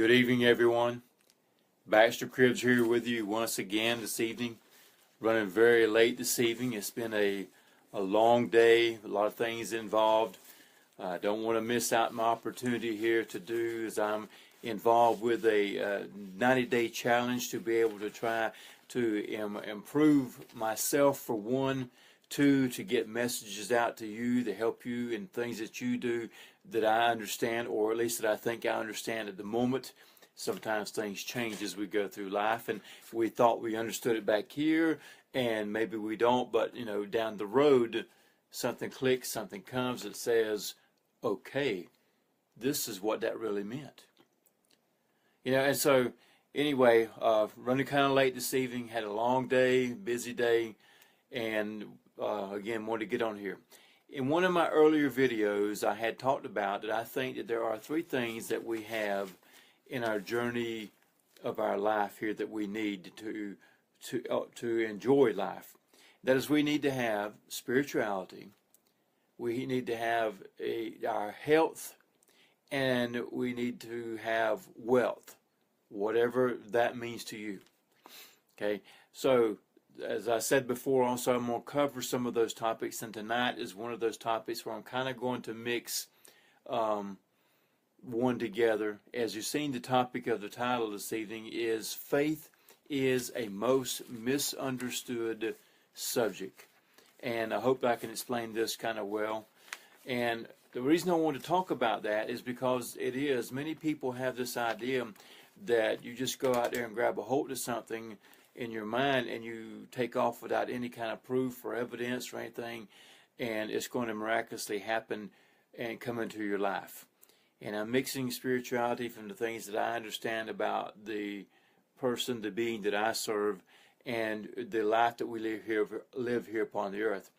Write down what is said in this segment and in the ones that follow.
Good evening, everyone. Baxter Cribbs here with you once again this evening. Running very late this evening. It's been a long day, a lot of things involved. I don't want to miss out my opportunity here to do as I'm involved with a 90-day challenge to be able to try to improve myself for one, two, to get messages out to you to help you in things that you do that I understand, or at least that I think I understand at the moment. Sometimes things change as we go through life, and we thought we understood it back here, and maybe we don't, but you know, down the road something clicks, something comes that says, okay, this is what that really meant. You know, and so anyway, running kind of late this evening, had a long day, busy day, and again, wanted to get on here. In one of my earlier videos, I had talked about that I think that there are three things that we have in our journey of our life here that we need to enjoy life. That is, we need to have spirituality, we need to have our health, and we need to have wealth, whatever that means to you. Okay, so as I said before, also I'm going to cover some of those topics, and tonight is one of those topics where I'm kind of going to mix one together. As you've seen, the topic of the title this evening is Faith is a Most Misunderstood Subject. And I hope I can explain this kind of well. And the reason I want to talk about that is because many people have this idea that you just go out there and grab a hold of something in your mind and you take off without any kind of proof or evidence or anything, and it's going to miraculously happen and come into your life. And I'm mixing spirituality from the things that I understand about the person, the being that I serve, and the life that we live here upon the earth.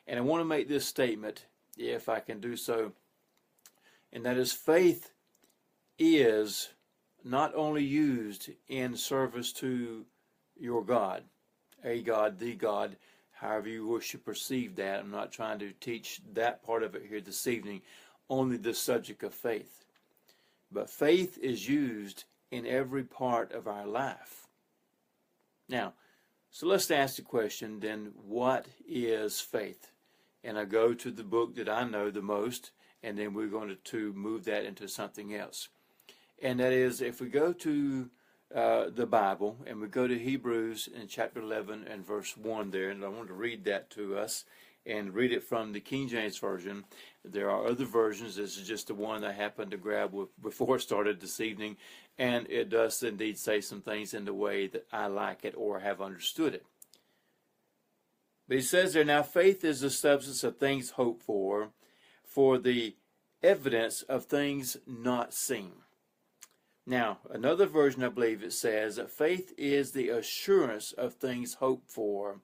And I want to make this statement, if I can do so, and that is, faith is not only used in service to your God, a God, the God, however you wish to perceive that. I'm not trying to teach that part of it here this evening, only the subject of faith. But faith is used in every part of our life. Now, so let's ask the question then, what is faith? And I go to the book that I know the most, and then we're going to move that into something else. And that is, if we go to the Bible, and we go to Hebrews in chapter 11 and verse 1 there, and I want to read that to us, and read it from the King James Version. There are other versions. This is just the one I happened to grab before I started this evening, and it does indeed say some things in the way that I like it or have understood it. But he says there, now faith is the substance of things hoped for the evidence of things not seen. Now, another version, I believe it says that faith is the assurance of things hoped for,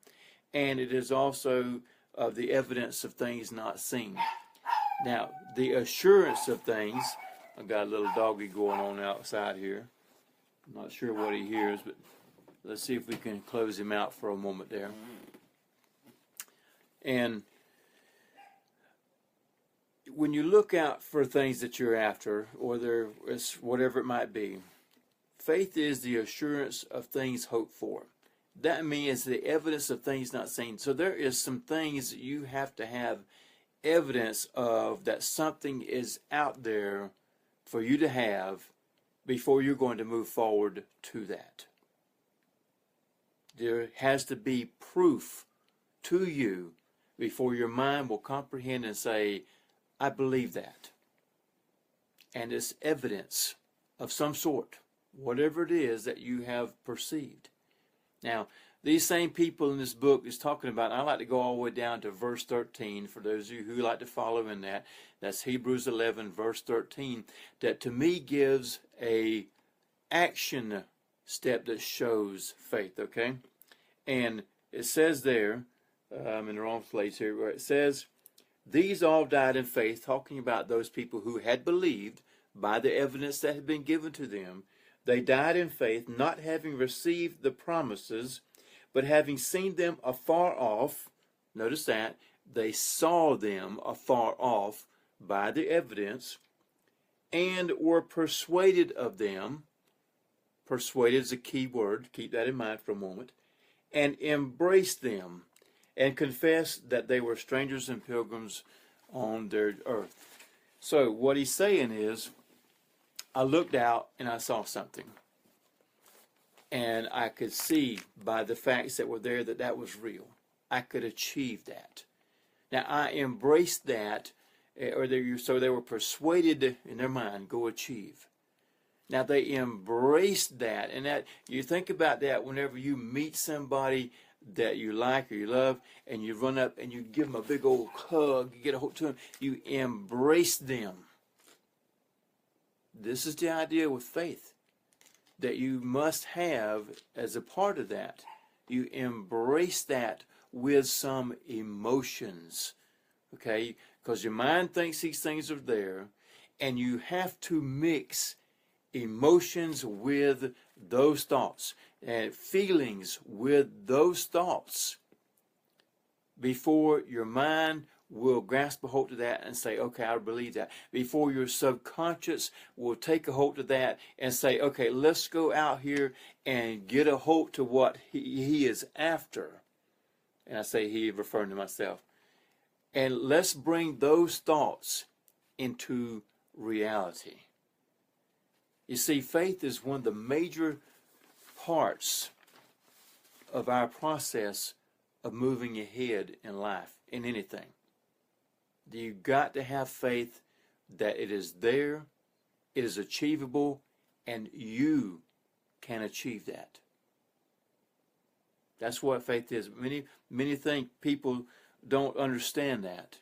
and it is also of the evidence of things not seen. Now, the assurance of things, I've got a little doggy going on outside here. I'm not sure what he hears, but let's see if we can close him out for a moment there. And when you look out for things that you're after, or whatever it might be, faith is the assurance of things hoped for. That means the evidence of things not seen. So there is some things that you have to have evidence of, that something is out there for you to have before you're going to move forward to that. There has to be proof to you before your mind will comprehend and say, I believe that. And it's evidence of some sort, whatever it is that you have perceived. Now, these same people in this book is talking about, and I like to go all the way down to verse 13, for those of you who like to follow in that. That's Hebrews 11, verse 13, that to me gives a action step that shows faith, okay? And it says there, I'm in the wrong place here, where it says, these all died in faith, talking about those people who had believed by the evidence that had been given to them. They died in faith, not having received the promises, but having seen them afar off. Notice that. They saw them afar off by the evidence, and were persuaded of them. persuaded is a key word, keep that in mind for a moment, and embrace them and confess that they were strangers and pilgrims on their earth. So what he's saying is, I looked out and I saw something. And I could see by the facts that were there that that was real. I could achieve that. Now I embraced that, so they were persuaded in their mind, go achieve. Now they embraced that, and that you think about that whenever you meet somebody that you like or you love, and you run up and you give them a big old hug, you get a hold to them, you embrace them. This is the idea with faith that you must have as a part of that. You embrace that with some emotions, okay? Because your mind thinks these things are there, and you have to mix emotions with those thoughts and feelings with those thoughts before your mind will grasp a hold of that and say, okay, I believe that. Before your subconscious will take a hold of that and say, okay, let's go out here and get a hold to what he is after. And I say he, referring to myself. And let's bring those thoughts into reality. You see, faith is one of the major parts of our process of moving ahead in life, in anything. You've got to have faith that it is there, it is achievable, and you can achieve that. That's what faith is. Many think people don't understand that.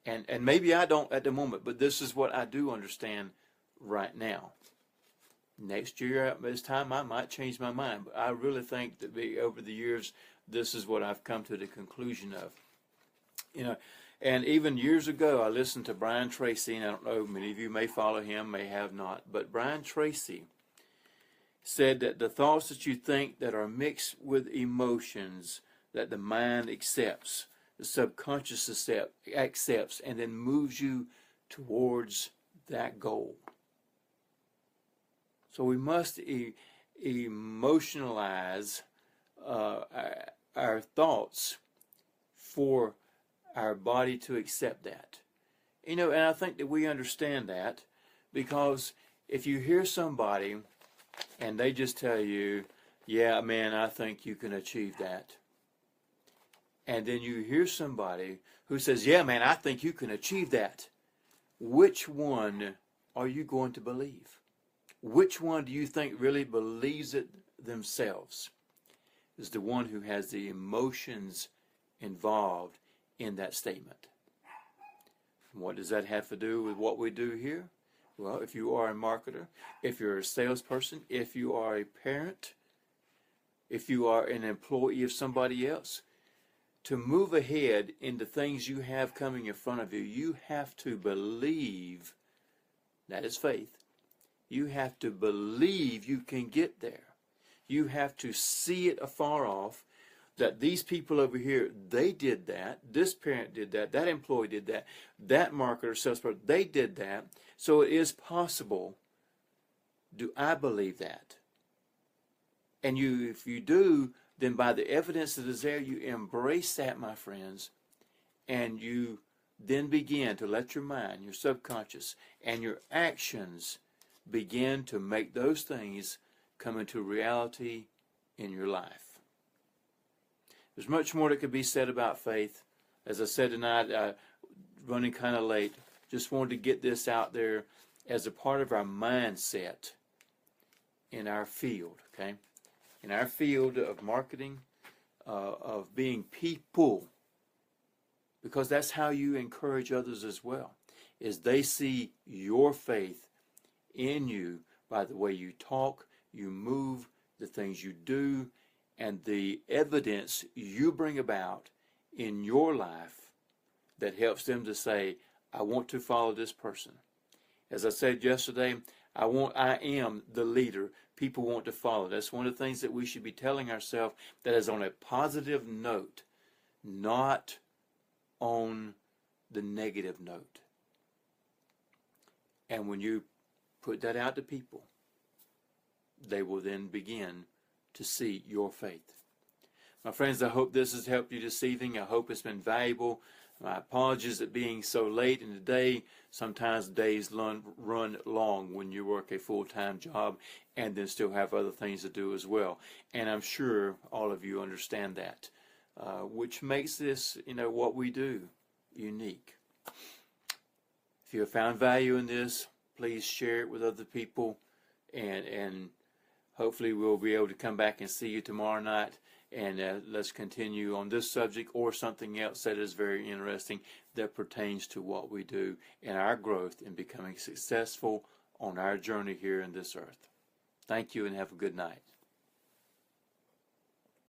And maybe I don't at the moment, but this is what I do understand right now. Next year at this time I might change my mind, but I really think that over the years this is what I've come to the conclusion of. You know, and even years ago I listened to Brian Tracy, and I don't know, many of you may follow him, may have not, but Brian Tracy said that the thoughts that you think that are mixed with emotions that the mind accepts, the subconscious accepts, and then moves you towards that goal. So we must emotionalize our thoughts for our body to accept that. You know, and I think that we understand that, because if you hear somebody and they just tell you, yeah, man, I think you can achieve that. And then you hear somebody who says, yeah, man, I think you can achieve that. Which one are you going to believe? Which one do you think really believes it themselves? Is the one who has the emotions involved in that statement. What does that have to do with what we do here? Well, if you are a marketer, if you're a salesperson, if you are a parent, if you are an employee of somebody else, to move ahead in the things you have coming in front of you, you have to believe. That is faith. You have to believe you can get there. You have to see it afar off, that these people over here, they did that, this parent did that, that employee did that, that marketer, salesperson, they did that, so it is possible. Do I believe that? And if you do, then by the evidence that is there, you embrace that, my friends, and you then begin to let your mind, your subconscious, and your actions begin to make those things come into reality in your life. There's much more that could be said about faith. As I said tonight, running kind of late, just wanted to get this out there as a part of our mindset in our field, okay? In our field of marketing, of being people, because that's how you encourage others as well, is they see your faith in you by the way you talk, you move, the things you do, and the evidence you bring about in your life that helps them to say, I want to follow this person. As I said yesterday, I am the leader people want to follow. That's one of the things that we should be telling ourselves, that is on a positive note, not on the negative note. And when you put that out to people, they will then begin to see your faith. My friends, I hope this has helped you this evening. I hope it's been valuable. My apologies at being so late in the day. Sometimes days run long when you work a full-time job and then still have other things to do as well. And I'm sure all of you understand that, which makes this, what we do unique. If you have found value in this, please share it with other people, and hopefully we'll be able to come back and see you tomorrow night, and let's continue on this subject or something else that is very interesting that pertains to what we do and our growth in becoming successful on our journey here in this earth. Thank you and have a good night.